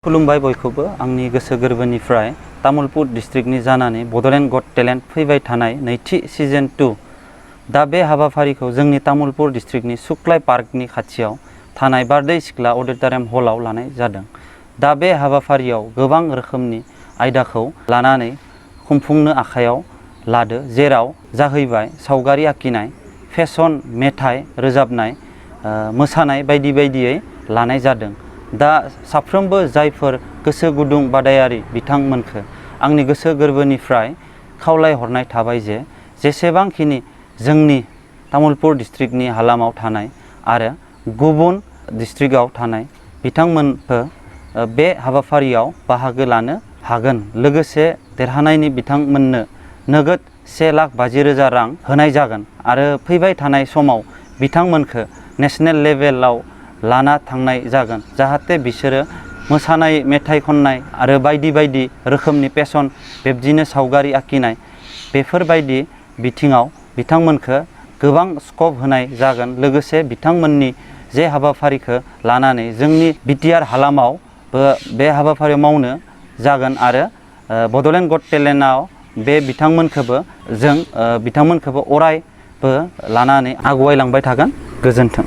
खुलुमबाय बयखौबो आंनि गोसो गोरबोनिफ्राय तामुलपुर डिस्ट्रिक्टनि जानानै बड'लेण्ड गट टेलेन्ट फैबाय थानाय नैथि सिजन 2 दा बे हाबाफारिखौ जोंनि तामुलपुर डिस्ट्रिक्टनि सुक्लाय पार्कनि खाथियाव थानाय बारदै सिख्ला अडिट'रियाम हलाव लानाय जादों। दा बे हाबाफारियाव गोबां रोखोमनि आयदाखौ लानानै खुंफुंनो आखायाव लादो, जेराव जाहैबाय सावगारि आखिनाय, फेशन, मेथाइ रोजाबनाय, मोसानाय बायदि बायदियै लानाय जादों। दा साफ्रोमबो जायफोर गोसो गुदुं बादायारि बिथांमोनखौ आंनि गोसो गोरबोनिफ्राय खावलायहरनाय थाबाय जे जेसेबांखिनि जोंनि तामुलपुर डिस्ट्रिक्टनि हालामाव थानाय आरो गुबुन डिस्ट्रिक्टआव थानाय बिथांमोनखौ बे हाबाफारियाव बाहागो लानो हागोन। लोगोसे देरहानायनि बिथांमोननो नोगोद 1,50,000 रां होनाय जागोन आरो फैबाय थानाय समाव बिथांमोनखौ नेशनेल लेभेलाव लाना थांनाय जागोन, जाहाथे बिसोरो मोसानाय, मेथाइ खननाय आरो बायदि बायदि रोखोमनि पेशन, बेबायदिनो सावगारि आखिनाय बेफोरबायदि बिथिङाव बिथांमोनखौ गोबां स्कप होनाय जागोन। लोगोसे बिथांमोननि जे हाबाफारिखौ लानानै जोंनि बिटिआर हालामावबो बे हाबाफारियाव मावनो जागोन आरो बड'लेण्ड गट टेलेन्टआव बे बिथांमोनखौबो अरायबो लानानै आगुवायलांबाय थागोन। गोजोन्थों।